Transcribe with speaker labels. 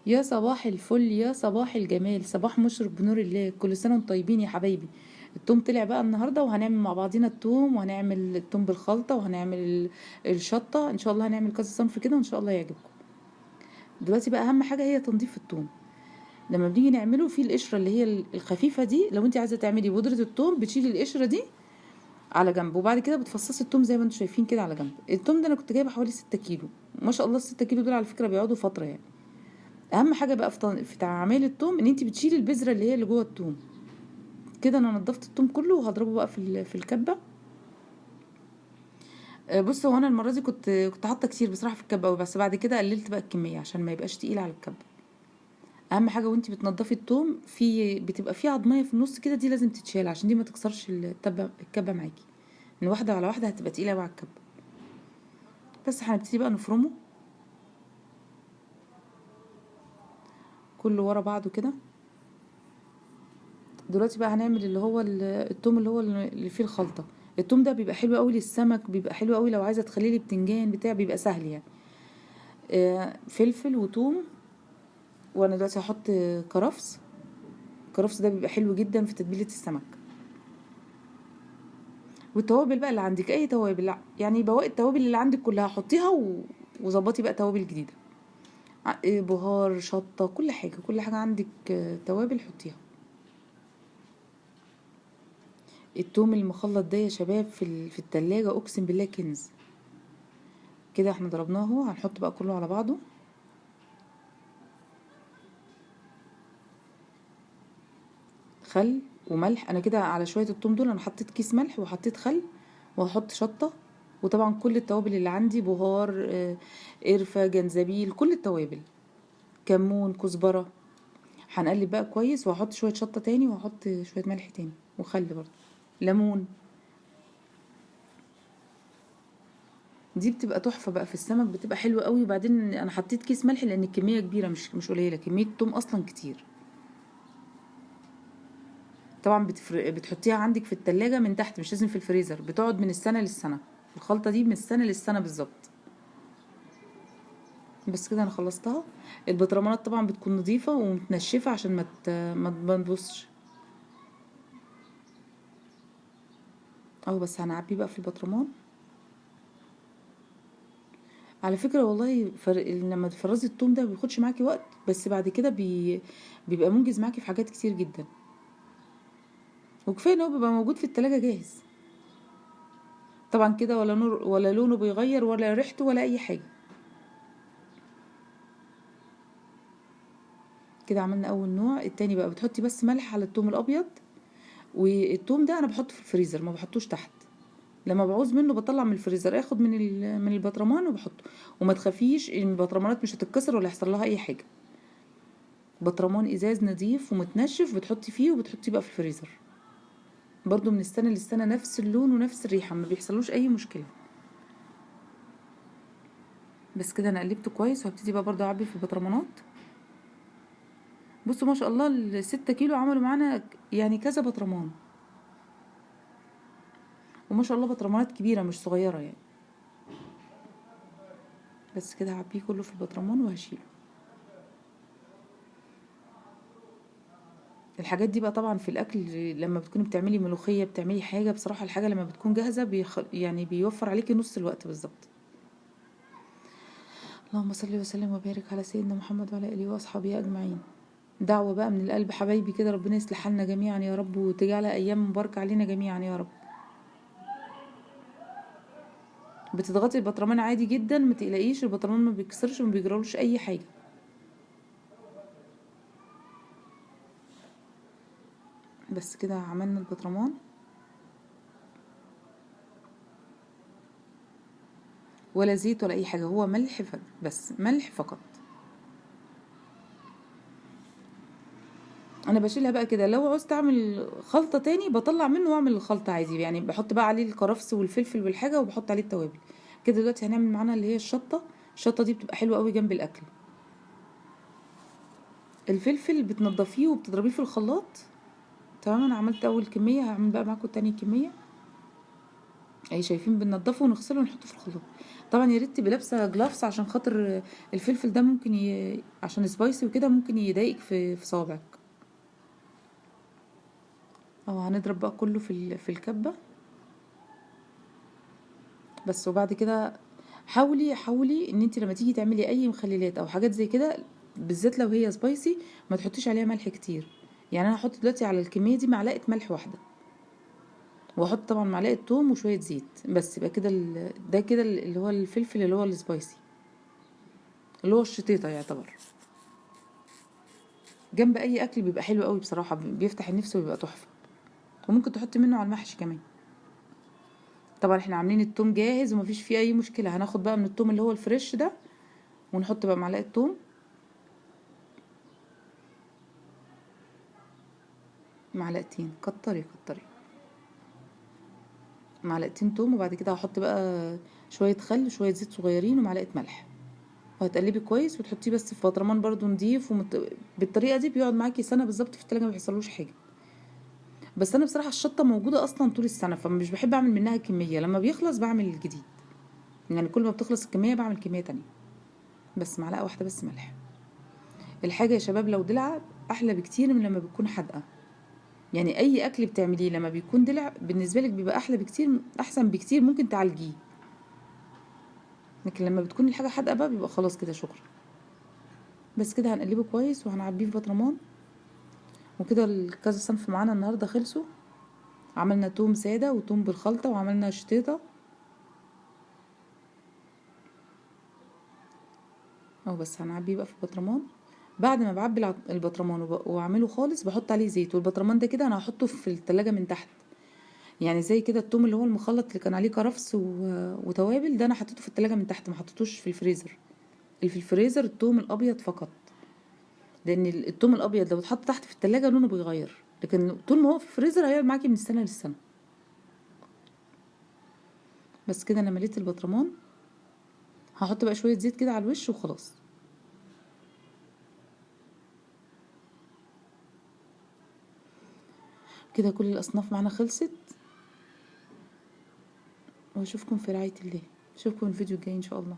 Speaker 1: يا صباح الفل، يا صباح الجمال، صباح مشرق بنور الله. كل سنة وانتم طيبين يا حبايبي. التوم طلع بقى النهارده، وهنعمل مع بعضينا التوم، وهنعمل التوم بالخلطة، وهنعمل الشطة. ان شاء الله هنعمل كذا صنف كده، وان شاء الله يعجبكم. دلوقتي بقى اهم حاجة هي تنظيف التوم. لما بنيجي نعمله في القشرة اللي هي الخفيفة دي، لو انت عايزة تعملي بودرة التوم بتشيلي القشرة دي على جنب، وبعد كده بتفصصي التوم زي ما انتم شايفين كده على جنب. التوم ده انا كنت جايبه حوالي 6 كيلو. ما شاء الله 6 كيلو دول على فكرة بيقعدوا فترة يعني. اهم حاجه بقى في تعامل التوم ان انت بتشيلي البذره اللي هي اللي جوه التوم. كده انا نضفت التوم كله، وهضربه بقى في الكبه. بص، هو انا المره دي كنت حاطه كتير بصراحه في الكبه قوي، بس بعد كده قللت بقى الكميه عشان ما يبقاش تقيل على الكبه. اهم حاجه وانت بتنضفي التوم بتبقى في عضميه في النص كده، دي لازم تتشال عشان دي ما تكسرش الكبه معاكي. ان واحده على واحده هتبقى تقيله قوي على الكبه. بس هنبتدي بقى نفرمه كله ورا بعضه كده. دلوقتي بقى هنعمل اللي هو التوم اللي فيه الخلطة. التوم ده بيبقى حلو قوي للسمك، بيبقى حلو قوي لو عايزة تخليه لي بتنجان بتاع، بيبقى سهل يعني. فلفل وتوم. وانا دلوقتي هحط كرفس. الكرفس ده بيبقى حلو جدا في تتبيلة السمك. والتوابل بقى اللي عندك اي توابل، لا يعني بواقي التوابل اللي عندك كلها حطيها وظبطي بقى توابل جديدة. بهار، شطة، كل حاجة كل حاجة عندك توابل حطيها. التوم المخلط ده يا شباب في التلاجة اقسم بالله كنز. كده احنا ضربناه اهو، هنحط بقى كله على بعضه. خل وملح. انا كده على شويه التوم دول انا حطيت كيس ملح وحطيت خل، وهحط شطه. وطبعا كل التوابل اللي عندي، بهار، قرفه، جنزبيل، كل التوابل، كمون، كزبره. هنقلب بقى كويس، وهحط شويه شطه تاني، وهحط شويه ملح تاني، وخل برضه، ليمون. دي بتبقى تحفه بقى في السمك، بتبقى حلوه قوي. وبعدين انا حطيت كيس ملح لان الكميه كبيره، مش قليله، كميه التوم اصلا كتير. طبعا بتحطيها عندك في التلاجة من تحت، مش لازم في الفريزر، بتقعد من السنة للسنة. الخلطة دي من السنة للسنة بالظبط. بس كده انا خلصتها. البطرمانات طبعا بتكون نظيفة ومتنشفة عشان ما تبصش. اهو بس هنعبيه بقى في البطرمان. على فكرة والله لما تفرزي التوم ده بياخدش معاكي وقت، بس بعد كده بيبقى منجز معاكي في حاجات كتير جدا. وكفاية ان هو بيبقى موجود في التلاجة جاهز. طبعا كده ولا نور ولا لونه بيغير ولا ريحته ولا اي حاجة. كده عملنا اول نوع. التاني بقى بتحطي بس ملح على التوم الابيض. والتوم ده انا بحطه في الفريزر، ما بحطوش تحت. لما بعوز منه بطلع من الفريزر، اخد من البطرمان وبحطه. وما تخافيش ان البطرمانات مش هتتكسر ولا يحصل لها اي حاجه. بطرمان ازاز نظيف ومتنشف بتحطي فيه، وبتحطيه بقى في الفريزر. برضو من السنه للسنه نفس اللون ونفس الريحه، ما بيحصلوش اي مشكله. بس كده انا قلبته كويس، وهبتدي بقى برضو اعبي في البطرمانات. بصوا ما شاء الله ال6 كيلو عملوا معانا يعني كذا بطرمان. وما شاء الله بطرمانات كبيره مش صغيره يعني. بس كده هعبيه كله في البطرمان وهشيله. الحاجات دي بقى طبعا في الاكل، لما بتكوني بتعملي ملوخيه، بتعملي حاجه، بصراحه الحاجه لما بتكون جاهزه يعني بيوفر عليكي نص الوقت بالظبط. اللهم صل وسلم وبارك على سيدنا محمد وعلى اله واصحابه اجمعين. دعوه بقى من القلب حبايبي كده، ربنا يصلح حالنا جميعا يا رب، وتجعلها ايام مباركه علينا جميعا يا رب. بتضغطي البطرمان عادي جدا، ما تقلقيش، البطرمان ما بيكسرش وما بيجرالوش اي حاجه. بس كده عملنا البطرمان. ولا زيت ولا اي حاجه، هو ملح بس ملح فقط. انا بشيلها بقى كده. لو عوزت اعمل خلطه تاني بطلع منه واعمل الخلطه عادي يعني، بحط بقى عليه الكرفس والفلفل والحاجه، وبحط عليه التوابل. كده دلوقتي هنعمل معانا اللي هي الشطه. الشطه دي بتبقى حلوه قوي جنب الاكل. الفلفل بتنضفيه وبتضربيه في الخلاط. تمام، انا عملت اول كميه، هعمل بقى معاكم تاني كميه. اهي شايفين، بننضفه ونغسله ونحطه في الخلاط. طبعا يا ريت تبقي لابسه جلافز عشان خاطر الفلفل ده ممكن عشان سبايسي وكده ممكن يضايقك في صوابعك. اهو هنضرب بقى كله في الكبه بس. وبعد كده حاولي ان انت لما تيجي تعملي اي مخللات او حاجات زي كده، بالذات لو هي سبايسي، ما تحطيش عليها ملح كتير. يعني انا هحط دلوقتي على الكميه دي معلقه ملح واحده، واحط طبعا معلقه توم وشويه زيت بس. يبقى كده ده كده اللي هو الفلفل اللي هو السبايسي، اللي هو الشطيطه يعتبر. جنب اي اكل بيبقى حلو قوي بصراحه، بيفتح النفس وبيبقى تحفه. وممكن تحطي منه على المحشي كمان. طبعا احنا عاملين التوم جاهز ومفيش فيه اي مشكله. هناخد بقى من التوم اللي هو الفريش ده ونحط بقى معلقه توم، معلقتين، كتري معلقتين توم. وبعد كده هحط بقى شويه خل وشويه زيت صغيرين ومعلقه ملح، وهتقلبي كويس وتحطيه بس في برطمان برضو نضيف بالطريقه دي بيقعد معاكي سنه بالظبط في التلاجة، ما بيحصلوش حاجه. بس انا بصراحه الشطه موجوده اصلا طول السنه، فمش بحب اعمل منها كميه، لما بيخلص بعمل الجديد. يعني كل ما بتخلص الكميه بعمل كميه تانية. بس معلقه واحده بس ملح. الحاجه يا شباب لو دلع احلى بكتير من لما بتكون حادقه. يعني اي اكل بتعمليه لما بيكون دلع بالنسبه لك بيبقى احلى بكتير، احسن بكتير، ممكن تعالجيه. لكن لما بتكون الحاجه حادقه بقى بيبقى خلاص كده شكرا. بس كده هنقلبه كويس وهنعبيه في بطرمان. وكده الكذا صنف معانا النهارده خلصوا. عملنا توم ساده وتوم بالخلطه وعملنا شطيطه اهو. بس هنعبيه بقى في البطرمان. بعد ما بعبي البطرمان واعمله خالص بحط عليه زيت. والبطرمان ده كده انا هحطه في التلاجة من تحت. يعني زي كده التوم اللي هو المخلط اللي كان عليه كرفس وتوابل ده انا حطيته في التلاجة من تحت، ما حطيتوش في الفريزر. اللي في الفريزر التوم الابيض فقط، لان التوم الابيض لو اتحط تحت في التلاجة لونه بيغير، لكن طول ما هو في الفريزر هيقعد معاكي من السنه للسنه. بس كده انا مليت البطرمان. هحط بقى شويه زيت كده على الوش وخلاص. كده كل الاصناف معانا خلصت. واشوفكم في رعايه الله. اشوفكم الفيديو الجاي ان شاء الله.